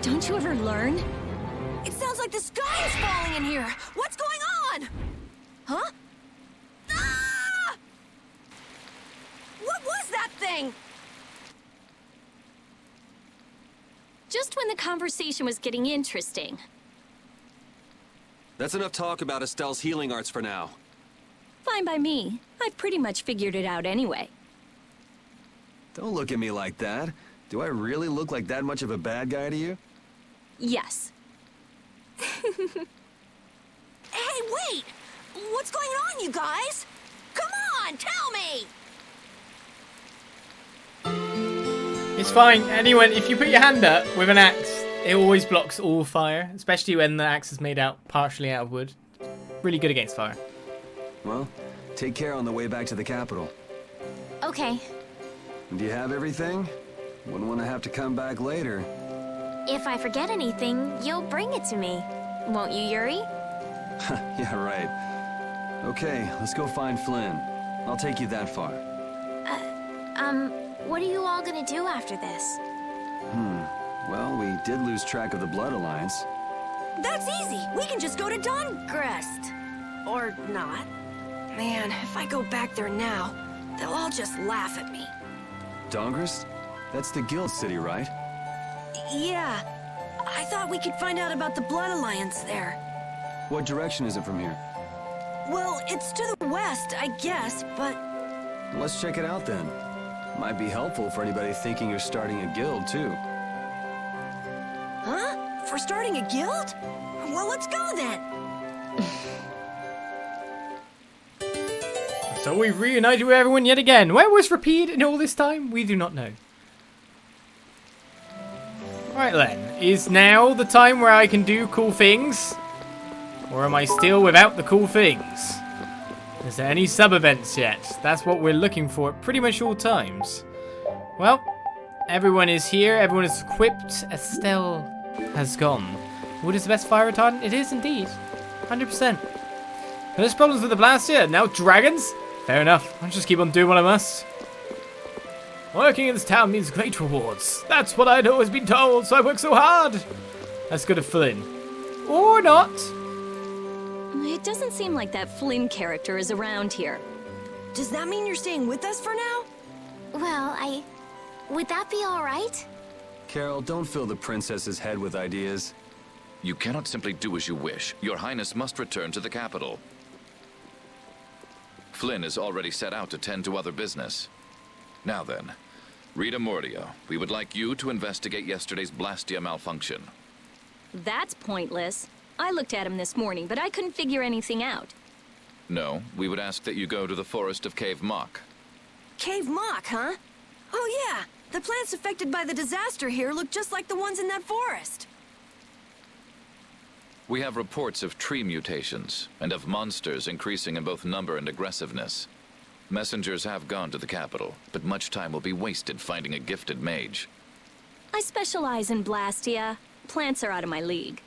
Don't you ever learn? It sounds like the sky is falling in here. What's going on? Huh? Ah! What was that thing? Just when the conversation was getting interesting. That's enough talk about Estelle's healing arts for now. Fine by me. I've pretty much figured it out anyway. Don't look at me like that. Do I really look like that much of a bad guy to you? Yes. Hey, wait! What's going on, you guys? Come on, tell me! It's fine. Anyone, if you put your hand up with an axe, it always blocks all fire, especially when the axe is made partially out of wood. Really good against fire. Well, take care on the way back to the capital. Okay. Do you have everything? Wouldn't want to have to come back later. If I forget anything, you'll bring it to me. Won't you, Yuri? Yeah, right. Okay, let's go find Flynn. I'll take you that far. What are you all gonna do after this? Well, we did lose track of the Blood Alliance. That's easy. We can just go to Dongrest. Or not. Man, if I go back there now, they'll all just laugh at me. Dongrest? That's the guild city, right? Yeah. I thought we could find out about the Blood Alliance there. What direction is it from here? Well, it's to the west, I guess, but... Let's check it out then. Might be helpful for anybody thinking you're starting a guild, too. Huh? For starting a guild? Well, let's go then. So we've reunited with everyone yet again. Where was Rapide in all this time? We do not know. Right then, is now the time where I can do cool things? Or am I still without the cool things? Is there any sub-events yet? That's what we're looking for at pretty much all times. Well, everyone is here, everyone is equipped. Estelle has gone. Wood is the best fire retardant? It is indeed. 100%. There's problems with the Blastia, now dragons? Fair enough, I'll just keep on doing what I must. Working in this town means great rewards. That's what I'd always been told, so I work so hard. Let's go to Flynn. Or not. It doesn't seem like that Flynn character is around here. Does that mean you're staying with us for now? Well, would that be all right? Carol, don't fill the princess's head with ideas. You cannot simply do as you wish. Your Highness must return to the capital. Flynn is already set out to tend to other business. Now then, Rita Mordia, we would like you to investigate yesterday's Blastia malfunction. That's pointless. I looked at him this morning, but I couldn't figure anything out. No, we would ask that you go to the forest of Cave Mock. Cave Mock, huh? Oh yeah, the plants affected by the disaster here look just like the ones in that forest. We have reports of tree mutations, and of monsters increasing in both number and aggressiveness. Messengers have gone to the capital, but much time will be wasted finding a gifted mage. I specialize in Blastia. Plants are out of my league.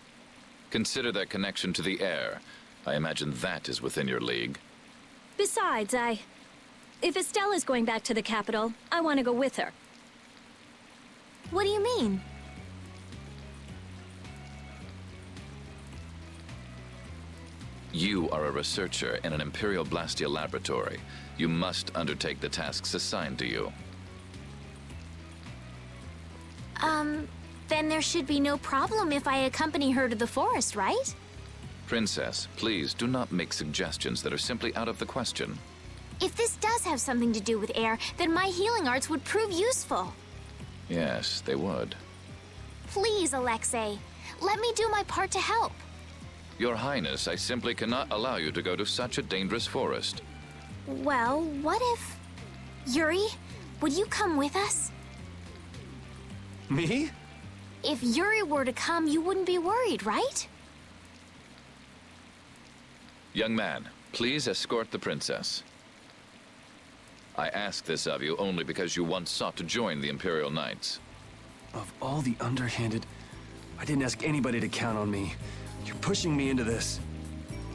Consider their connection to the air. I imagine that is within your league. Besides, if Estelle is going back to the capital, I want to go with her. What do you mean? You are a researcher in an Imperial Blastia laboratory. You must undertake the tasks assigned to you. Then there should be no problem if I accompany her to the forest, right? Princess, please do not make suggestions that are simply out of the question. If this does have something to do with air, then my healing arts would prove useful. Yes, they would. Please, Alexei, let me do my part to help. Your Highness, I simply cannot allow you to go to such a dangerous forest. Well, what if... Yuri, would you come with us? Me? If Yuri were to come, you wouldn't be worried, right? Young man, please escort the princess. I ask this of you only because you once sought to join the Imperial Knights. Of all the underhanded... I didn't ask anybody to count on me. You're pushing me into this.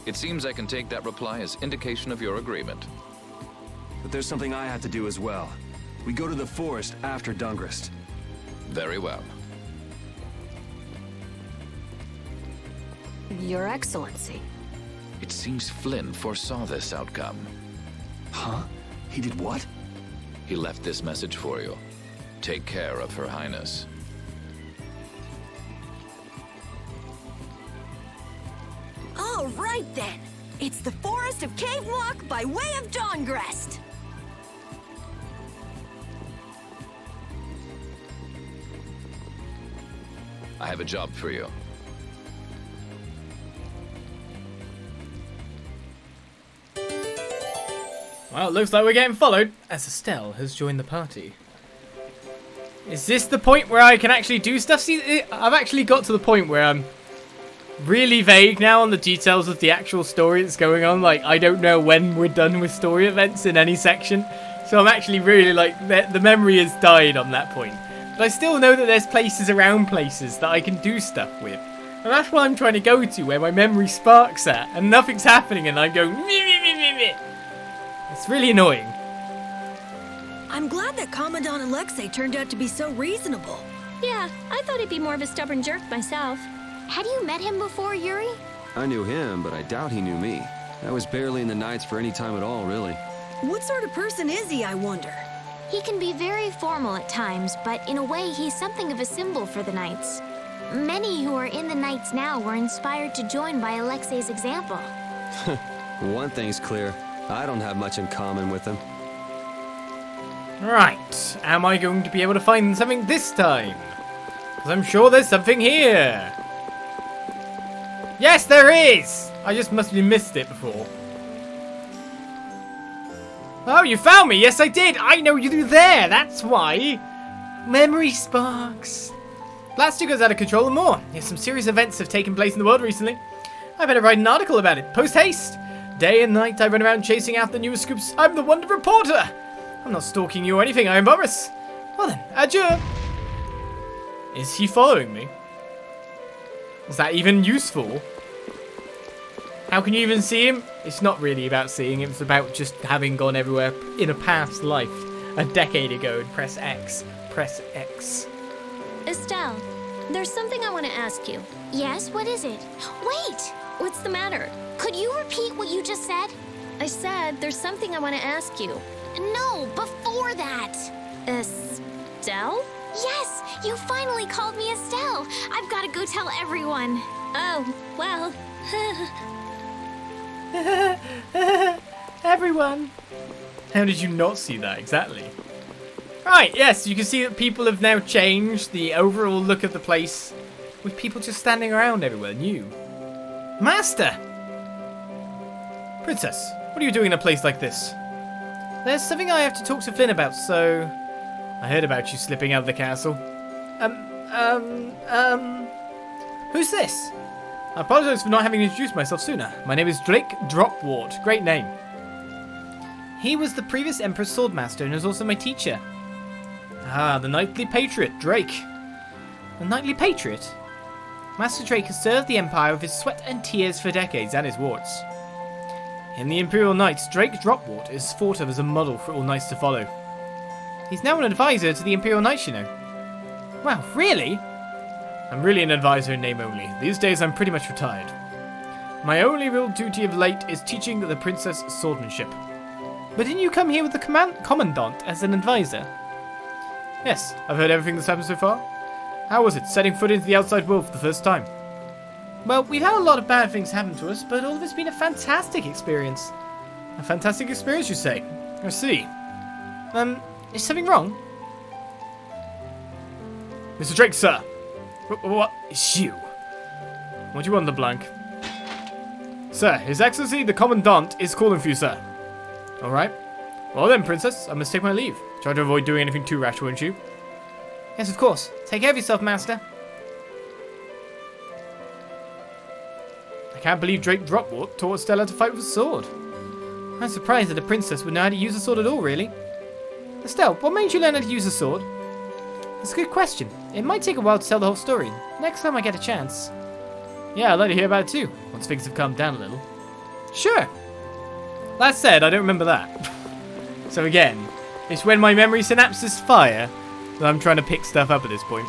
It seems I can take that reply as indication of your agreement. But there's something I have to do as well. We go to the forest after Dungrist. Very well. Your Excellency. It seems Flynn foresaw this outcome. Huh? He did what? He left this message for you. Take care of Her Highness. All right then. It's the forest of Cave Mock by way of Dawngrest. I have a job for you. Well, it looks like we're getting followed, as Estelle has joined the party. Is this the point where I can actually do stuff? See, I've actually got to the point where I'm really vague now on the details of the actual story that's going on. Like, I don't know when we're done with story events in any section. So I'm actually really, like, the memory has died on that point. But I still know that there's places around places that I can do stuff with. And that's what I'm trying to go to, where my memory sparks at. And nothing's happening, and I'm going... It's really annoying. I'm glad that Commandant Alexei turned out to be so reasonable. Yeah, I thought he'd be more of a stubborn jerk myself. Had you met him before, Yuri? I knew him, but I doubt he knew me. I was barely in the Knights for any time at all, really. What sort of person is he, I wonder? He can be very formal at times, but in a way he's something of a symbol for the Knights. Many who are in the Knights now were inspired to join by Alexei's example. One thing's clear. I don't have much in common with him. Right, am I going to be able to find something this time? Because I'm sure there's something here. Yes, there is! I just must have missed it before. Oh, you found me! Yes, I did! I know you're there, that's why! Memory sparks. Blastia goes out of control and more. Yes, some serious events have taken place in the world recently. I better write an article about it. Post haste! Day and night I run around chasing out the newest scoops. I'm the Wonder Reporter! I'm not stalking you or anything, I am Boris. Well then, adieu! Is he following me? Is that even useful? How can you even see him? It's not really about seeing him, it's about just having gone everywhere in a past life. A decade ago, and press X. Press X. Estelle, there's something I want to ask you. Yes, what is it? Wait! What's the matter? Could you repeat what you just said? I said there's something I want to ask you. No, before that. Estelle? Yes, you finally called me Estelle. I've got to go tell everyone. Oh, well. Everyone. How did you not see that exactly? Right, yes, you can see that people have now changed the overall look of the place, with people just standing around everywhere new. Master! Princess, what are you doing in a place like this? There's something I have to talk to Flynn about, so... I heard about you slipping out of the castle. Who's this? I apologize for not having introduced myself sooner. My name is Drake Dropward. Great name. He was the previous Emperor's Swordmaster and is also my teacher. Ah, the Knightly Patriot, Drake. The Knightly Patriot? Master Drake has served the Empire with his sweat and tears for decades and his warts. In the Imperial Knights, Drake Dropward is thought of as a model for all knights to follow. He's now an advisor to the Imperial Knights, you know. Wow, really? I'm really an advisor in name only. These days I'm pretty much retired. My only real duty of late is teaching the princess swordsmanship. But didn't you come here with the commandant as an advisor? Yes, I've heard everything that's happened so far. How was it, setting foot into the outside world for the first time? Well, we've had a lot of bad things happen to us, but all of it's been a fantastic experience. A fantastic experience, you say? I see. Is something wrong? Mr. Drake, sir! What is you? What do you want, LeBlanc? Sir, His Excellency the Commandant is calling for you, sir. Alright. Well then, Princess, I must take my leave. Try to avoid doing anything too rash, won't you? Yes, of course. Take care of yourself, Master. I can't believe Drake Dropward taught Stella to fight with a sword. I'm surprised that a princess would know how to use a sword at all, really. Estelle, what made you learn how to use a sword? That's a good question. It might take a while to tell the whole story. Next time I get a chance. Yeah, I'd like to hear about it too, once things have calmed down a little. Sure. That said, I don't remember that. So again, it's when my memory synapses fire that I'm trying to pick stuff up at this point.